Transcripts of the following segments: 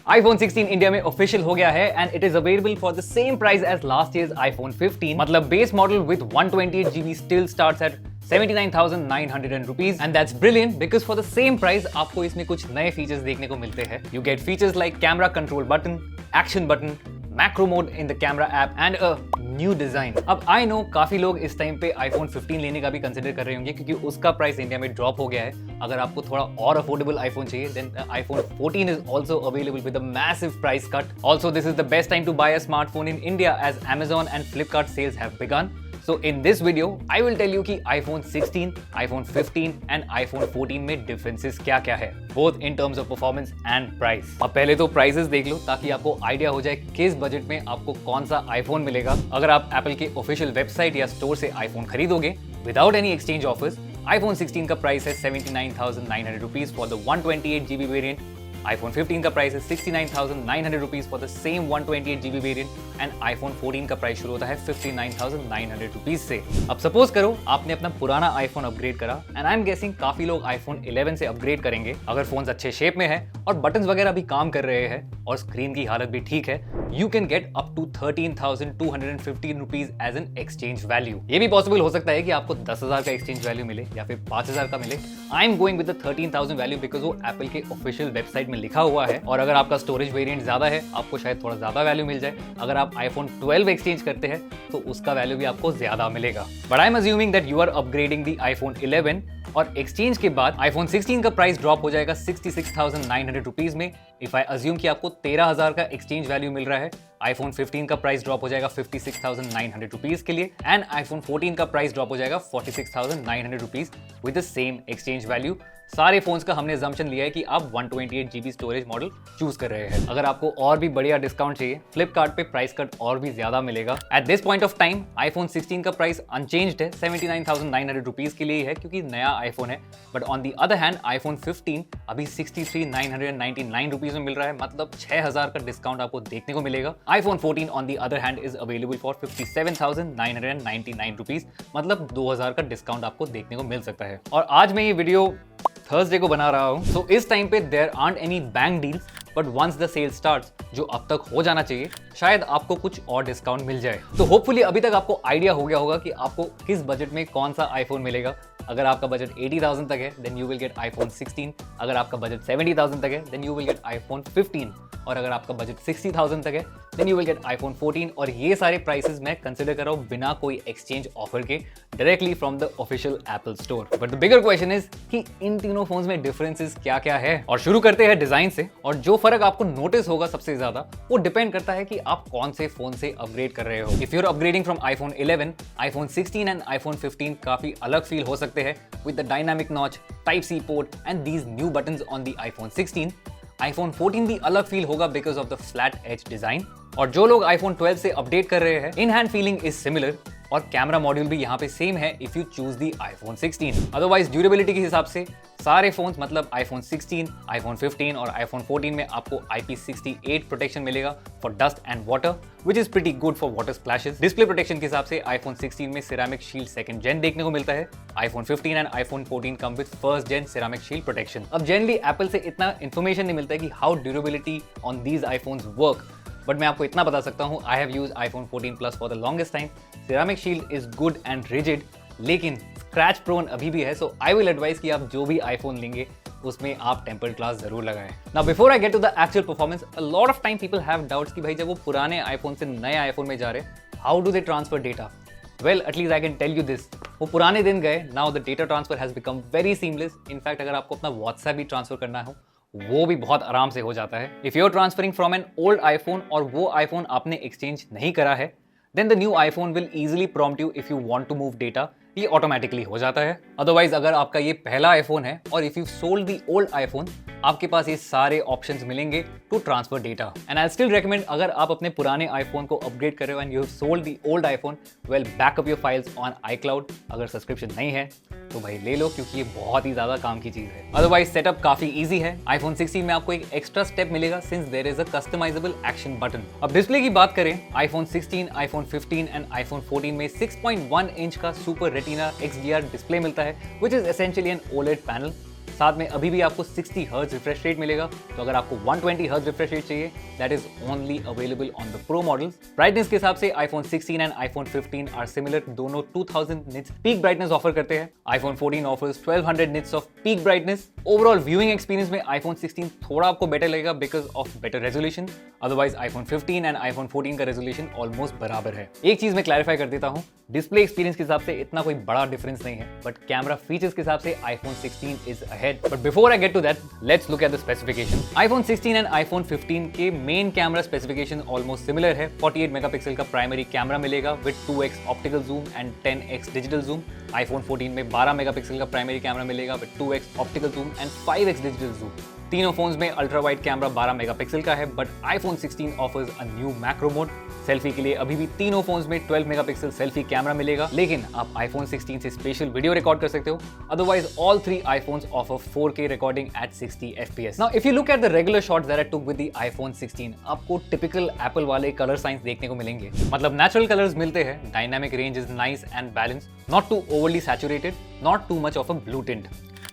iPhone 16 India में official हो गया है and it is available for the same price as last years iPhone 15। मतलब base model with 128GB still starts at 79,900 rupees and that's brilliant because for the same price आपको इसमें कुछ नए features देखने को मिलते हैं। You get features like camera control button, action button, macro mode in the camera app and a new design। अब I know काफी लोग इस टाइम पे iPhone 15 लेने का भी कंसिडर कर रहे होंगे क्योंकि उसका प्राइस इंडिया में ड्रॉप हो गया है। अगर आपको थोड़ा और अफोर्डेबल iPhone चाहिए then iPhone 14 is also available with a massive price cut। Also this is the best time to buy a smartphone in India as Amazon and Flipkart sales have begun। So in this video, I will tell you कि iPhone 16, iPhone 15 and iPhone 14 में differences क्या-क्या है, both in terms of performance and price। अब पहले तो prices देख लो ताकि आपको आइडिया हो जाए किस बजट में आपको कौन सा iPhone मिलेगा। अगर आप Apple के ऑफिशियल वेबसाइट या स्टोर से iPhone खरीदोगे without any exchange offers, iPhone 16 का प्राइस है 79,900 rupees for the 128GB variant। iPhone 15 का प्राइस है 69,900 rupees for the same 128GB variant and iPhone 14 का प्राइस शुरू होता है 59,900 rupees से। अब सपोज करो आपने अपना पुराना iPhone अपग्रेड करा एंड आई एम गेसिंग काफी लोग iPhone 11 से अपग्रेड करेंगे। अगर फोन अच्छे शेप में है और बटन्स वगैरह भी काम कर रहे हैं और स्क्रीन की हालत भी ठीक है, you can get up to 13,215 rupees as an exchange value। ये भी पॉसिबल हो सकता है कि आपको 10,000 का एक्सचेंज वैल्यू मिले या फिर 5,000 का मिले। I am going with the 13,000 value because वो एप्पल के ऑफिशियल वेबसाइट में लिखा हुआ है और अगर आपका स्टोरेज वेरिएंट ज्यादा है आपको शायद थोड़ा ज्यादा वैल्यू मिल जाए। अगर आप iPhone 12 एक्सचेंज करते हैं तो उसका वैल्यू भी आपको ज्यादा मिलेगा। But I am assuming that you are upgrading the iPhone 11 और एक्सचेंज के बाद iPhone 16 का प्राइस ड्रॉप हो जाएगा 66,900 रुपीज में। इफ आई अज्यूम कि आपको 13,000 का एक्सचेंज वैल्यू मिल रहा है, iPhone 15 का प्राइस ड्रॉप हो जाएगा 56,900 रुपीज के लिए एंड iPhone 14 का प्राइस ड्रॉप हो जाएगा 46,900 rupees with the same exchange value. सारे फोन्स का हमने assumption लिया है कि आप 128GB स्टोरेज मॉडल चूज कर रहे हैं। अगर आपको और भी बढ़िया डिस्काउंट चाहिए, फ्लिपकार्ट पे प्राइस कट और भी ज्यादा मिलेगा। At this point of time iPhone 16 का प्राइस अनचेंज्ड है 79,900 रुपीज के लिए है क्योंकि नया iPhone है। But on the other hand iPhone 15 अभी 63,999 रुपीज में मिल रहा है, मतलब 6,000 का डिस्काउंट आपको देखने को मिलेगा। iPhone 14 on the other hand is available for 57,999 rupees, मतलब 2,000 का डिस्काउंट आपको देखने को मिल सकता है। और आज मैं ये वीडियो थर्सडे को बना रहा हूं, सो इस टाइम पे there aren't any bank deals, but once the sale starts, जो अब तक हो जाना चाहिए, शायद आपको कुछ और डिस्काउंट मिल जाए। तो होपफुली अभी तक आपको आइडिया हो गया होगा कि आपको किस बजट में कौन सा आईफोन मिलेगा। अगर आपका बजट 80,000 तक है then you will get iPhone 16। अगर आपका बजट 70,000 तक है then you will get iPhone 15। और अगर आपका बजट 60,000 तक है then you will get iPhone 14। और ये सारे प्राइसेस मैं कंसिडर कर रहा हूँ बिना कोई एक्सचेंज ऑफर के, directly from the official Apple store. But the bigger question is कि इन तीनों फोन्स में डिफरेंसेस क्या क्या है। और शुरू करते हैं डिजाइन से। और जो फर्क आपको नोटिस होगा सबसे ज्यादा वो डिपेंड करता है कि आप कौन से फोन से अपग्रेड कर रहे हो। If you are upgrading from iPhone 11, iPhone 16 and iPhone 15 काफी अलग फील हो सकते हैं with the dynamic notch, Type-C port and these new buttons on the iPhone 16। iPhone 14 भी अलग फील होगा because of the flat edge design। और जो लोग iPhone 12 से अपडेट कर रहे हैं, in hand feeling is similar और कैमरा मॉड्यूल भी यहाँ पे सेम है if you choose the iPhone 16। Otherwise durability के हिसाब से सारे फोन्स मतलब iPhone 16, iPhone 15 और iPhone 14 में आपको IP68 प्रोटेक्शन मिलेगा for dust and water, which is pretty good for water splashes. Display protection के हिसाब से iPhone 16 में सिरेमिक शील्ड सेकंड जेन देखने को मिलता है। iPhone 15 and iPhone 14 come with first gen ceramic shield protection. अब जनरली एप्पल से इतना इन्फॉर्मेशन नहीं मिलता है कि how durability on these iPhones work, but मैं आपको इतना बता सकता हूँ, I have used iPhone 14 Plus for the longest time. Ceramic shield is good and rigid, लेकिन स्क्रैच प्रोन अभी भी है। सो आई विल एडवाइस कि आप जो भी iPhone लेंगे उसमें आप टेम्पर्ड ग्लास जरूर लगाएं। Now before I get to the actual performance, a lot of time people have doubts कि भाई जब वो पुराने iPhone से नए iPhone में जा रहे हैं, how do they transfer data? Well at least I can tell you this, वो पुराने दिन गए, now the data transfer has become very seamless. In fact अगर आपको अपना WhatsApp भी ट्रांसफर करना हो वो भी बहुत आराम से हो जाता है। If you are transferring from an old iPhone और वो iPhone आपने एक्सचेंज नहीं करा है, then the new iPhone will easily prompt you if you want to move data. ये ऑटोमेटिकली हो जाता है। अदरवाइज अगर आपका ये पहला iPhone है और if you sold the old iPhone, आपके पास ये सारे ऑप्शंस मिलेंगे to transfer data. And I still recommend, अगर आप अपने पुराने iPhone को अपग्रेड कर रहे हो and you have sold the old iPhone, well backup your files on iCloud। अगर सब्सक्रिप्शन नहीं है तो भाई ले लो क्योंकि ये बहुत ही ज्यादा काम की चीज है। अदरवाइज सेटअप काफी इजी है। iPhone 16 में आपको एक एक्स्ट्रा स्टेप मिलेगा since there is a customisable action button. अब डिस्प्ले की बात करें, iPhone 16, iPhone 15 एंड iPhone 14 में 6.1 इंच का सुपर रेटिना XDR डिस्प्ले मिलता है, which is essentially an OLED panel. साथ में अभी भी आपको 60 हर्ट्ज रिफ्रेश रेट मिलेगा। तो अगर आपको 120 हर्ट्ज रिफ्रेश रेट चाहिए, that is only available on the pro models. Brightness के हिसाब से iPhone 16 and iPhone 15 are similar, दोनों 2000 निट्स पीक ब्राइटनेस ऑफर करते हैं। iPhone 14 offers 1200 nits off peak brightness. Overall viewing experience में iPhone 16 थोड़ा आपको बेटर लगेगा because of better resolution. Otherwise iPhone 15 and iPhone 14 का रेजोल्यूशन ऑलमोस्ट बराबर है। एक चीज मैं क्लैरिफाई कर देता हूं, डिस्प्ले एक्सपीरियंस के हिसाब से इतना कोई बड़ा डिफरेंस नहीं है, बट कैमरा फीचर्स के हिसाब से iPhone 16 is ahead. But before I get to that, let's look at the specification. iPhone 16 and iPhone 15 के main camera specification almost similar है। 48 मेगापिक्सल का प्राइमरी कैमरा मिलेगा with 2x optical zoom and 10x digital zoom. iPhone 14 में 12 megapixel का primary camera मिलेगा with 2x optical zoom and 5x digital zoom. तीनों phones में ultra wide camera 12 megapixel का है, but iPhone 16 offers a new macro mode. Selfie के लिए अभी भी तीनों फोन्स में 12 मेगापिक्सल सेल्फी कैमरा मिलेगा, लेकिन आप iPhone 16 से स्पेशल वीडियो रिकॉर्ड कर सकते हो। Otherwise all 3 iPhones offer 4K recording at 60 FPS। Now if you look at the regular shots that I took with the iPhone 16, आपको टिपिकल एप्पल वाले colour science देखने को मिलेंगे। मतलब नेचुरल कलर्स मिलते हैं, dynamic range is nice and balance, not too overly saturated, not too much of a blue tint.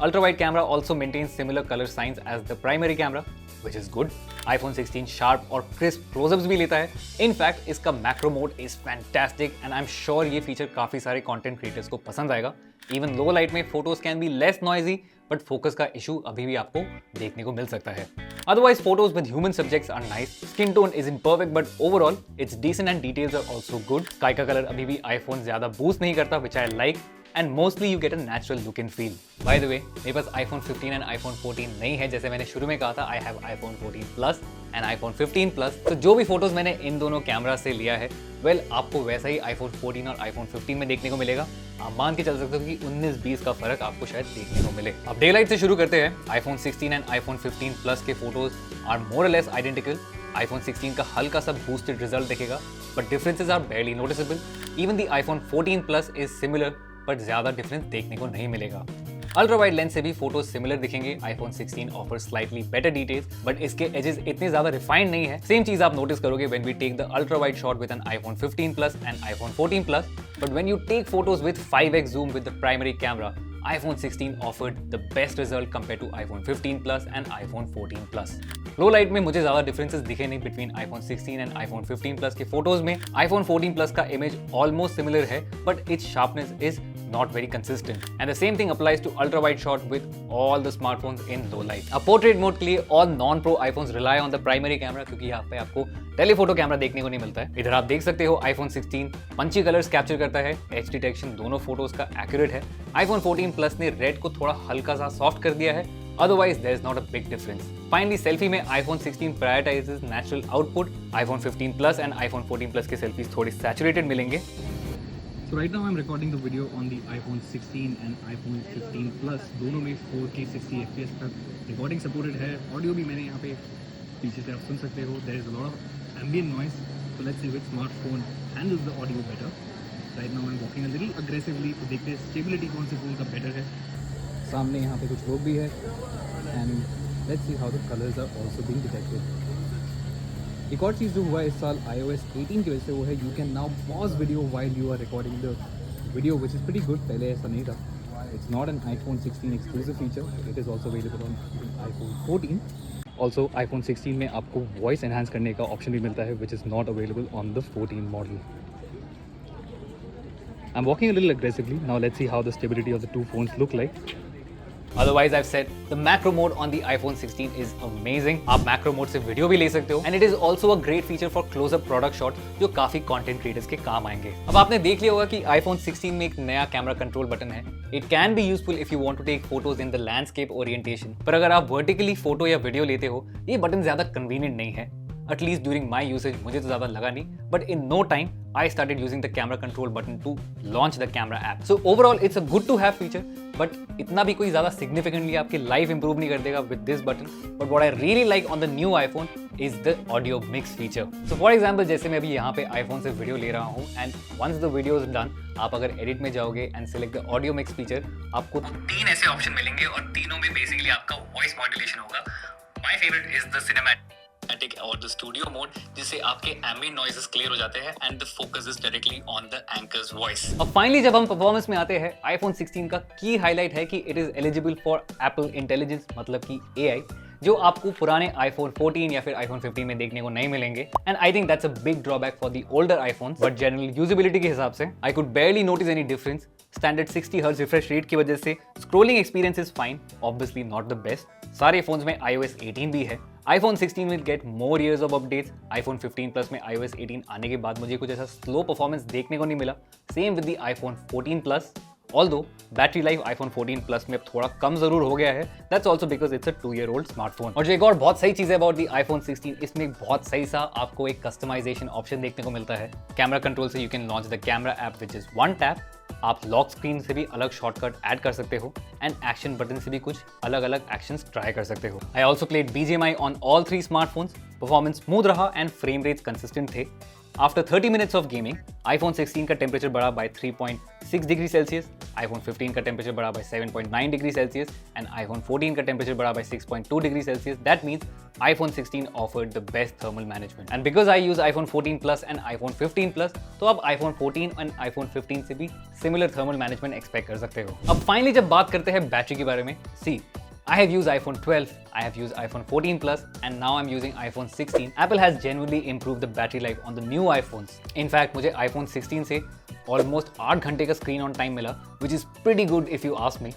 Ultra wide camera also maintains similar color signs as the primary camera, which is good. iPhone 16 sharp और crisp close-ups भी लेता है। In fact, इसका macro mode is fantastic and I'm sure ये feature काफी सारे content creators को पसंद आएगा। Even low light में photos can be less noisy, but focus का issue अभी भी आपको देखने को मिल सकता है। Otherwise, photos with human subjects are nice. Skin tone isn't perfect, but overall, it's decent and details are also good. Sky का color अभी भी iPhone ज़्यादा boost नहीं करता, which I like. And mostly you get a natural look and feel. By the way, मेरे पास iPhone 15 and iPhone 14 नहीं है, जैसे मैंने शुरू में कहा था। I have iPhone 14 Plus and iPhone 15 Plus। तो जो भी फोटोज मैंने इन दोनों कैमरा से लिया है, वेल आपको वैसा ही iPhone 14 और iPhone 15 में देखने को मिलेगा। आप मान के चल सकते हो कि 19-20 का फर्क आपको शायद देखने को मिले। अब डे लाइट से शुरू करते हैं। iPhone 16 एंड iPhone 15 Plus के फोटोज आर मोर और लेस आइडेंटिकल। iPhone 16 का हल्का सा बूस्टेड रिजल्ट दिखेगा, but differences are barely noticeable. Even the iPhone 14 Plus is similar, but ज्यादा डिफरेंस देखने को नहीं मिलेगा। अल्ट्रा वाइड लेंस से भी फोटोज सिमिलर दिखेंगे। iPhone 16 offer slightly better details, but इसके एजेस इतने ज्यादा रिफाइंड नहीं है। सेम चीज आप नोटिस करोगे when we take the ultra wide shot with an iPhone 15 Plus and iPhone 14 Plus, but when you take photos with 5x zoom with the primary camera, iPhone 16 offered the best result compared to iPhone 15 Plus and iPhone 14 Plus. Low light में मुझे ज़्यादा differences दिखे नहीं between iPhone 16 and iPhone 15 Plus के photos में। iPhone 14 Plus का image almost similar है, but it's sharpness is not very consistent. And the same thing applies to ultra wide shot with all the smartphones in low light. अब portrait mode के लिए all non-pro iPhones rely on the primary camera, क्योंकि यहाँ पे आपको telephoto camera देखने को नहीं मिलता है। इधर आप देख सकते हो iPhone 16 पंची कलर्स कैप्चर करता है, एज डिटेक्शन दोनों फोटोज का एक्यूरेट है। iPhone 14 Plus ने रेड को थोड़ा हल्का सा सॉफ्ट कर दिया है, otherwise there is not a big difference. Finally, selfie में iPhone 16 prioritizes natural output. iPhone 15 Plus and iPhone 14 Plus के selfies थोड़ी saturated मिलेंगे। So right now I'm recording the video on the iPhone 16 and iPhone 15 Plus. दोनों में 4K 60 FPS तक recording supported है। Audio भी मैंने यहाँ पे पीछे से आप सुन सकते हो। There is a lot of ambient noise. So let's see which smartphone handles the audio better. Right now I'm walking a little aggressively तो देखते हैं स्टेबिलिटी कौन से फोन का बेटर है। सामने यहाँ पे कुछ लोग भी है and let's see how the colors are also being detected. एक और चीज़ जो हुआ इस साल iOS 18 की वजह से वो है you can now pause video while you are recording the video, which is pretty good. पहले ऐसा नहीं था. It's not an iPhone 16 exclusive feature. It is also available on iPhone 14. Also iPhone 16 में आपको voice enhance करने का option भी मिलता है, which is not available on the 14 model. I'm walking a little aggressively. Now let's see how the stability of the two phones look like. Otherwise, I've said the macro mode on the iPhone 16 is amazing. आप macro mode से video भी ले सकते हो, and it is also a great feature for close-up product shots जो काफी content creators के काम आएंगे। अब आपने देख लिया होगा कि iPhone 16 में एक नया कैमरा कंट्रोल बटन है। It can be useful if you want to take photos in the landscape orientation. पर अगर आप vertically फोटो या वीडियो लेते हो, ये बटन ज्यादा convenient नहीं है। At least during my usage, मुझे तो ज़्यादा लगा नहीं, but in no time, I started using the camera control button to launch the camera app. So overall, it's a good to have feature, but इतना भी कोई ज़्यादा significantly आपकी life improve नहीं कर देगा with this button. But what I really like on the new iPhone is the audio mix feature. So for example, जैसे मैं अभी यहाँ पे iPhone से वीडियो ले रहा हूँ, and once the video is done, आप अगर edit में जाओगे and select the audio mix feature, आपको 3 ऐसे ऑप्शन मिलेंगे और तीनों में basically आपका voice modulation होगा. My favorite is the cinematic. Cinematic और the studio mode जिससे आपके ambient noises clear हो जाते हैं and the focus is directly on the anchor's voice. अब finally जब हम performance में आते हैं, iPhone 16 का key highlight है कि it is eligible for Apple Intelligence, मतलब कि AI, जो आपको पुराने iPhone 14 या फिर iPhone 15 में देखने को नहीं मिलेंगे. And I think that's a big drawback for the older iPhones. But general usability के हिसाब से I could barely notice any difference. Standard 60 Hz refresh rate की वजह से scrolling experience is fine, obviously not the best. सारे phones में iOS 18 भी है. iPhone 16 will get more years of updates. iPhone 15 Plus में iOS 18 आने के बाद मुझे कुछ ऐसा स्लो परफॉर्मेंस देखने को नहीं मिला. Same with the iPhone 14 Plus. Although battery life iPhone 14 Plus में थोड़ा कम जरूर हो गया है. That's also because it's a 2-year-old smartphone. और जो एक और बहुत सही चीज़ है about the iPhone 16, इसमें बहुत सही सा आपको एक कस्टमाइजेशन ऑप्शन देखने को मिलता है. कैमरा कंट्रोल से you can launch the camera app which is one tap. आप लॉक स्क्रीन से भी अलग शॉर्टकट ऐड कर सकते हो एंड एक्शन बटन से भी कुछ अलग अलग एक्शंस ट्राई कर सकते हो. I also played BGMI on all 3 smartphones. Performance smooth रहा एंड फ्रेम रेट्स कंसिस्टेंट थे. After 30 minutes of gaming, iPhone 16 का टेम्परेचर बढ़ा by 3.6 डिग्री सेल्सियस, iPhone 15 का टेम्परेचर बढ़ा by 7.9 degree Celsius and iPhone 14 का टेम्परेचर बढ़ा by 6.2 degree Celsius. That means iPhone 16 offered the best thermal management. And because I use iPhone 14 Plus and iPhone 15 Plus, तो आप iPhone 14 and iPhone 15 से भी similar thermal management expect कर सकते हो. अब finally जब बात करते हैं बैटरी के बारे में, see, I have used iPhone 12, I have used iPhone 14 Plus, and now I'm using iPhone 16. Apple has genuinely improved the battery life on the new iPhones. In fact, मुझे iPhone 16 से almost 8 घंटे का screen on time मिला, which is pretty good if you ask me.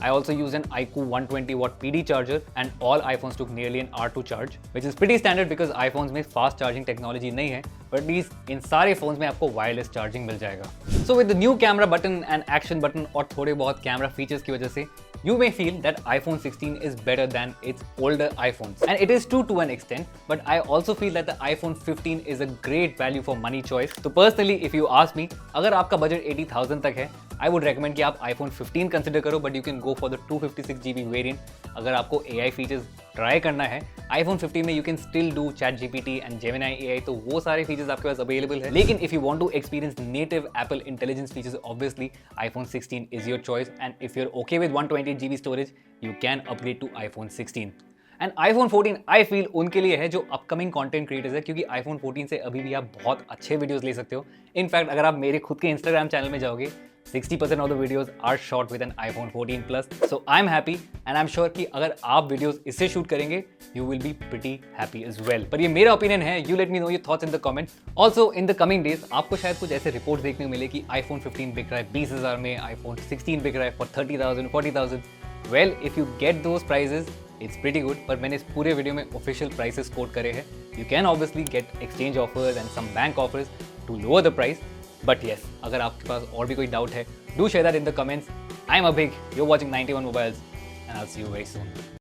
I also used an iQOO 120-watt PD charger, and all iPhones took nearly an hour to charge, which is pretty standard because iPhones में fast charging technology नहीं है, but at least इन सारे phones में आपको wireless charging मिल जाएगा. So with the new camera button and action button और थोड़े बहुत camera features की वजह से you may feel that iPhone 16 is better than its older iPhones. And it is true to an extent, but I also feel that the iPhone 15 is a great value for money choice. So personally, if you ask me, अगर आपका budget 80,000 तक है, I would recommend कि आप iPhone 15 consider करो, but you can go for the 256GB variant. अगर आपको AI features try करना है, iPhone 15 में you can still do ChatGPT and Gemini AI, तो वो सारे features आपके पास available है. लेकिन if you want to experience native Apple Intelligence features, obviously iPhone 16 is your choice. And if you're okay with 128GB storage, you can upgrade to iPhone 16. And iPhone 14 I feel उनके लिए है जो upcoming content creators है, क्योंकि iPhone 14 से अभी भी आप बहुत अच्छे वीडियोस ले सकते हो. इनफैक्ट अगर आप मेरे खुद के इंस्टाग्राम चैनल में जाओगे, 60% of the videos are shot with an iPhone 14 Plus. So I am happy and I am sure कि अगर आप वीडियोस इससे शूट करेंगे, you will be pretty happy as well. पर ये मेरा ओपिनियन है. You let me know your thoughts in the comment. Also in the coming days आपको शायद कुछ ऐसे रिपोर्ट्स देखने को मिले कि iPhone 15 बिक रहा है 20,000 में, iPhone 16 बिक रहा है for 30,000, 40,000. Well, if you get those prices, it's pretty good. पर मैंने इस पूरे वीडियो में ऑफिशियल प्राइसेस कोट करे हैं. You can obviously get exchange offers and some bank offers to lower the price. But yes, अगर आपके पास और भी कोई डाउट है, do share that in the comments. I am Abhig, you are watching 91 Mobiles, and I'll see you very soon.